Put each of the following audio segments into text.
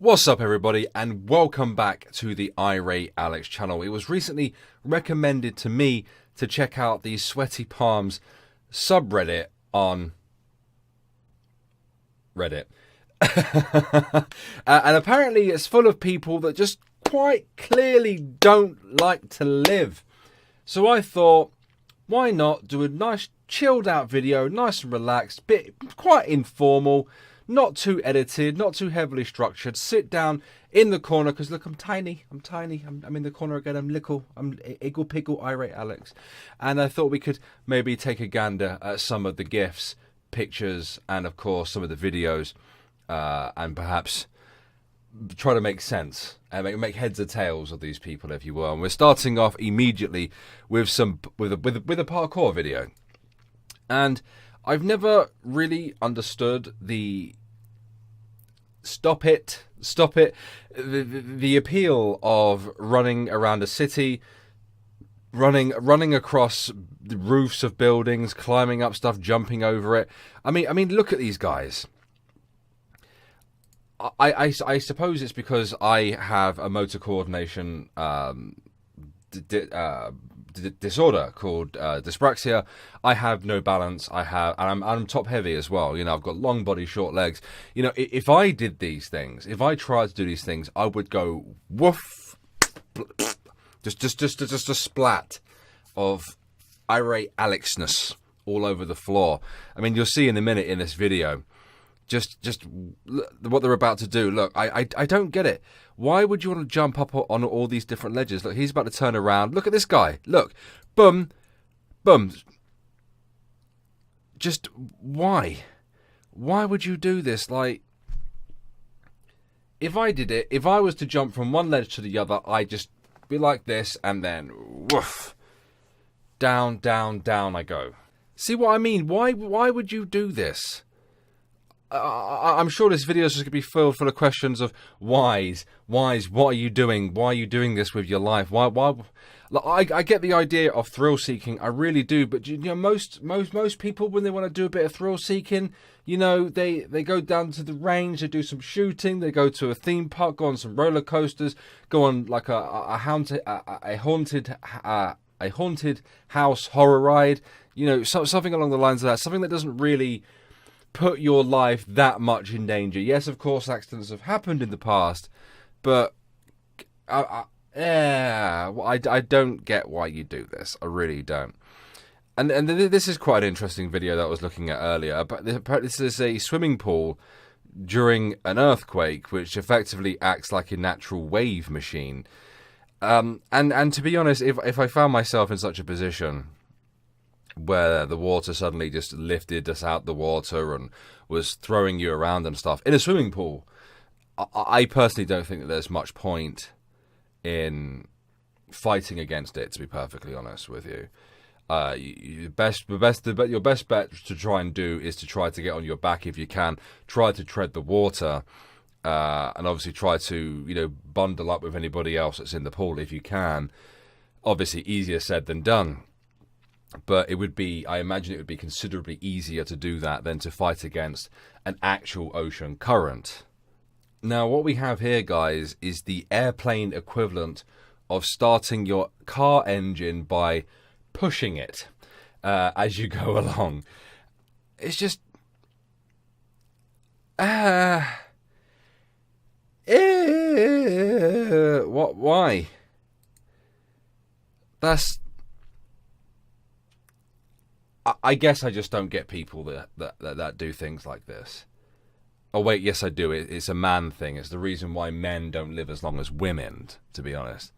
What's up everybody and welcome back to the Irate Alex channel. It was recently recommended to me to check out the Sweaty Palms subreddit on Reddit. And apparently it's full of people that just quite clearly don't like to live. So I thought, why not do a nice chilled out video, nice and relaxed, bit quite informal, not too edited, not too heavily structured. Sit down in the corner, because look, I'm tiny. I'm in the corner again. I'm little. I'm Iggle Piggle Irate Alex. And I thought we could maybe take a gander at some of the gifs, pictures, and of course some of the videos, and perhaps try to make sense and make heads or tails of these people, if you will. And we're starting off immediately with a parkour video. And I've never really understood the stop it, the appeal of running around a city, running across the roofs of buildings, climbing up stuff, jumping over it. I mean, look at these guys. I suppose it's because I have a motor coordination disorder called dyspraxia. I have no balance. And I'm top heavy as well. You know, I've got long body, short legs. You know, if I did these things, if I tried to do these things, I would go woof, just a splat of irate Alexness all over the floor. I mean, you'll see in a minute in this video. Just what they're about to do. Look, I don't get it. Why would you want to jump up on all these different ledges? Look, he's about to turn around. Look at this guy. Look. Boom. Boom. Just why? Why would you do this? Like, if I did it, if I was to jump from one ledge to the other, I'd just be like this and then woof. Down, down, down I go. See what I mean? Why would you do this? I'm sure this video is just going to be filled full of questions of whys. What are you doing? Why are you doing this with your life? Why? Like, I get the idea of thrill seeking, I really do. But you know, most people, when they want to do a bit of thrill seeking, you know, they go down to the range, they do some shooting, they go to a theme park, go on some roller coasters, go on like a haunted house horror ride. You know, something along the lines of that. Something that doesn't really put your life that much in danger. Yes, of course, accidents have happened in the past, but I don't get why you do this. I really don't. And this is quite an interesting video that I was looking at earlier. But this is a swimming pool during an earthquake, which effectively acts like a natural wave machine. And to be honest, if I found myself in such a position where the water suddenly just lifted us out the water and was throwing you around and stuff in a swimming pool, I personally don't think that there's much point in fighting against it, to be perfectly honest with you. Your best bet to try and do is to try to get on your back if you can, try to tread the water, and obviously try to, you know, bundle up with anybody else that's in the pool if you can. Obviously easier said than done. But I imagine it would be considerably easier to do that than to fight against an actual ocean current. Now, what we have here, guys, is the airplane equivalent of starting your car engine by pushing it as you go along. It's just what? Why? I guess I just don't get people that do things like this. Oh, wait, yes, I do. It's a man thing. It's the reason why men don't live as long as women, to be honest.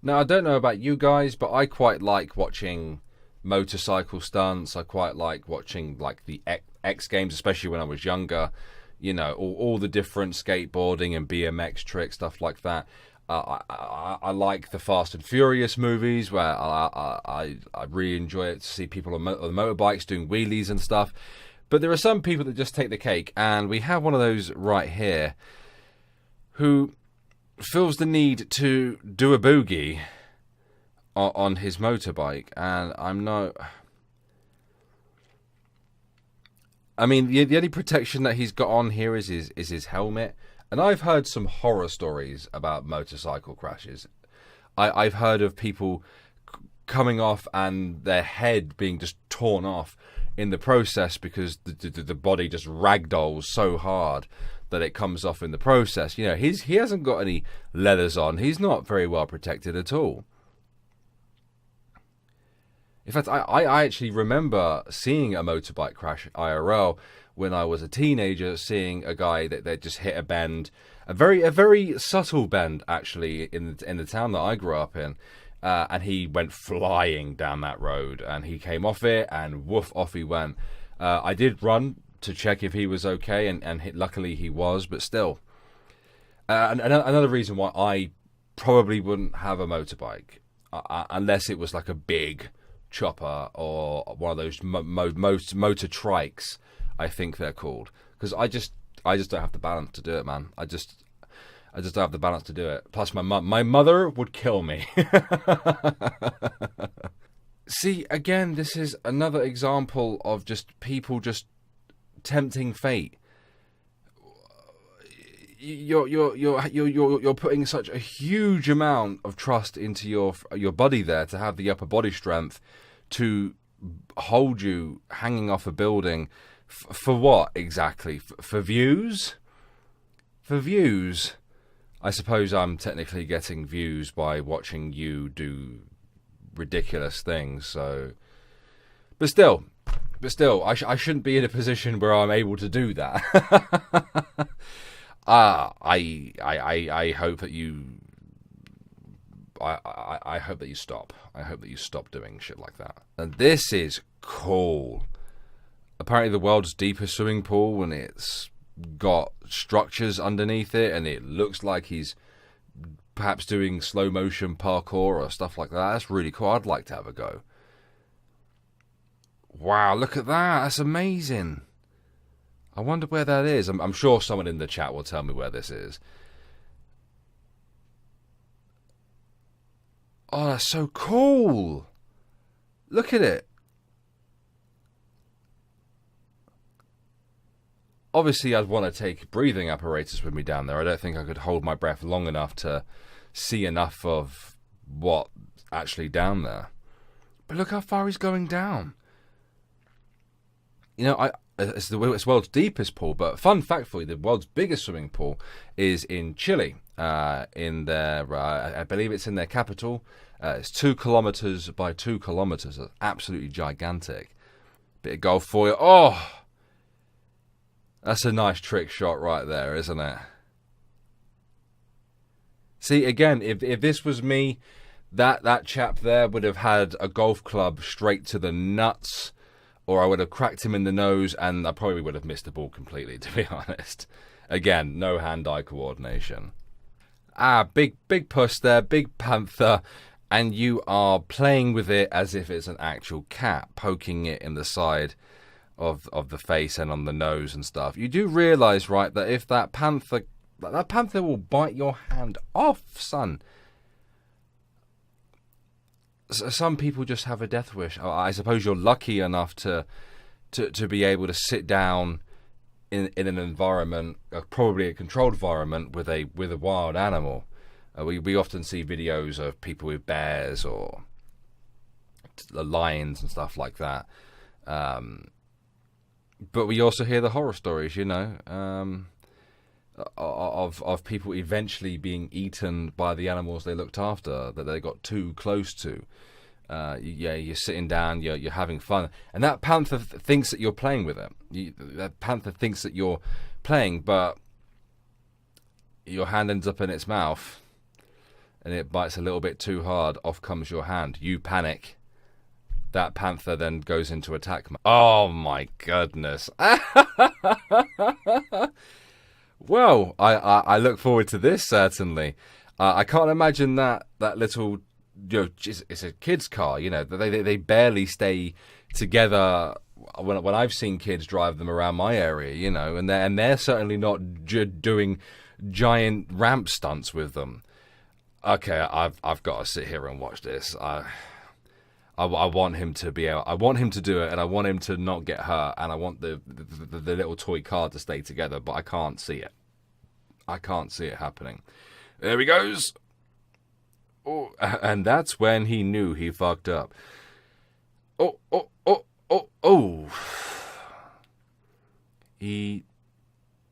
Now, I don't know about you guys, but I quite like watching motorcycle stunts. I quite like watching, like, the X Games, especially when I was younger. You know, all the different skateboarding and BMX tricks, stuff like that. I like the Fast and Furious movies, where I really enjoy it to see people on motorbikes doing wheelies and stuff. But there are some people that just take the cake, and we have one of those right here who feels the need to do a boogie on his motorbike, and I'm not... I mean, the only protection that he's got on here is his helmet. And I've heard some horror stories about motorcycle crashes. I've heard of people coming off and their head being just torn off in the process because the body just ragdolls so hard that it comes off in the process. You know, he hasn't got any leathers on. He's not very well protected at all. In fact, I actually remember seeing a motorbike crash IRL when I was a teenager, seeing a guy that just hit a bend, a very subtle bend actually in the town that I grew up in, and he went flying down that road, and he came off it, and woof, off he went. I did run to check if he was okay, and luckily he was, but still. Another reason why I probably wouldn't have a motorbike, unless it was like a big chopper or one of those motor trikes, I think they're called, because I just don't have the balance to do it, man. I just don't have the balance to do it. Plus my mother would kill me. See, again, this is another example of just people just tempting fate. You're putting such a huge amount of trust into your body there to have the upper body strength to hold you hanging off a building for what exactly? For views? For views. I suppose I'm technically getting views by watching you do ridiculous things. So, but still, I shouldn't be in a position where I'm able to do that. I hope that you. I hope that you stop. I hope that you stop doing shit like that. And this is cool. Apparently, the world's deepest swimming pool, and it's got structures underneath it, and it looks like he's perhaps doing slow motion parkour or stuff like that. That's really cool. I'd like to have a go. Wow, look at that. That's amazing. I wonder where that is. I'm sure someone in the chat will tell me where this is. Oh, that's so cool. Look at it. Obviously, I'd want to take breathing apparatus with me down there. I don't think I could hold my breath long enough to see enough of what's actually down there. But look how far he's going down. You know, it's the world's deepest pool, but fun fact for you, the world's biggest swimming pool is in Chile. In their, I believe it's in their capital. It's 2 kilometers by 2 kilometers. It's absolutely gigantic. Bit of golf for you. Oh! That's a nice trick shot right there, isn't it? See, again, if this was me, that chap there would have had a golf club straight to the nuts, or I would have cracked him in the nose, and I probably would have missed the ball completely, to be honest. Again, no hand-eye coordination. Big puss there, big panther, and you are playing with it as if it's an actual cat, poking it in the side of the face and on the nose and stuff. You do realise, right, that if that panther will bite your hand off, son. Some people just have a death wish. I suppose you're lucky enough to be able to sit down in an environment, probably a controlled environment with a wild animal. We often see videos of people with bears or lions and stuff like that. But we also hear the horror stories, you know, of people eventually being eaten by the animals they looked after, that they got too close to. You're sitting down, you're having fun, and that panther thinks that you're playing with it. That panther thinks that you're playing, but your hand ends up in its mouth, and it bites a little bit too hard. Off comes your hand. You panic. That panther then goes into attack mode. Oh my goodness. Well, I look forward to this, certainly. I can't imagine that little, you know, it's a kid's car, you know, they barely stay together when I've seen kids drive them around my area, you know, and they're certainly not doing giant ramp stunts with them. Okay, I've got to sit here and watch this. I want him to be able. I want him to do it, and I want him to not get hurt, and I want the little toy car to stay together, but I can't see it. I can't see it happening. There he goes. Oh, and that's when he knew he fucked up. Oh. He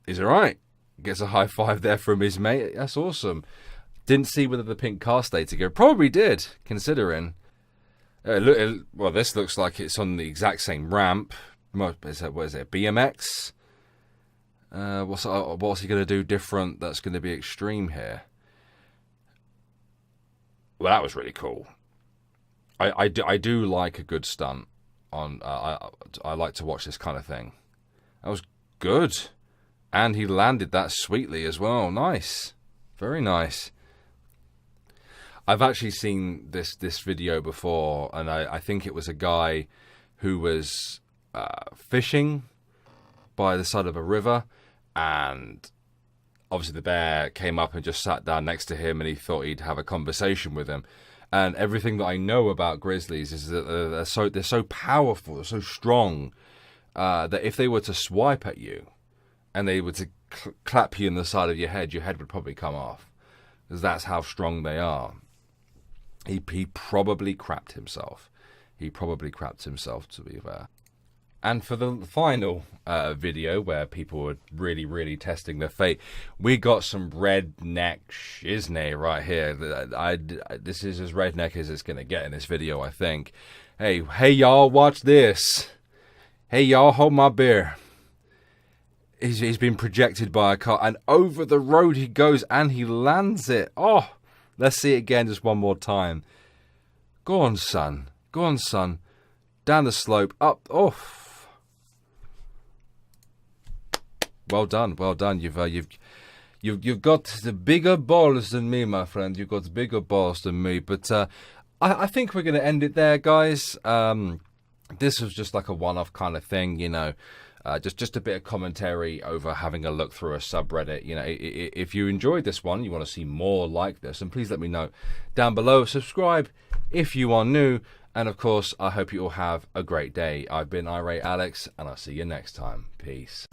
is alright. Gets a high five there from his mate. That's awesome. Didn't see whether the pink car stayed together. Probably did, considering. Well, this looks like it's on the exact same ramp. What is it? BMX? What's he going to do different that's going to be extreme here? Well, that was really cool. I do like a good stunt. I like to watch this kind of thing. That was good. And he landed that sweetly as well. Nice. Very nice. I've actually seen this video before, and I think it was a guy who was fishing by the side of a river, and obviously the bear came up and just sat down next to him, and he thought he'd have a conversation with him. And everything that I know about grizzlies is that they're so powerful, they're so strong, that if they were to swipe at you and they were to clap you in the side of your head would probably come off, because that's how strong they are. He probably crapped himself. He probably crapped himself, to be fair. And for the final video, where people were really, really testing their fate, we got some redneck shiznay right here. This is as redneck as it's going to get in this video, I think. Hey, y'all, watch this. Hey, y'all, hold my beer. He's been projected by a car, and over the road he goes, and he lands it. Oh, let's see it again just one more time. Go on, son. Go on, son. Down the slope, up, off. Well done, well done. You've got the bigger balls than me, my friend. You've got bigger balls than me. But I think we're going to end it there, guys. This was just like a one-off kind of thing, you know. Just a bit of commentary over having a look through a subreddit. You know, if you enjoyed this one, you want to see more like this, and please let me know down below. Subscribe if you are new, and of course, I hope you all have a great day. I've been Irate Alex, and I'll see you next time. Peace.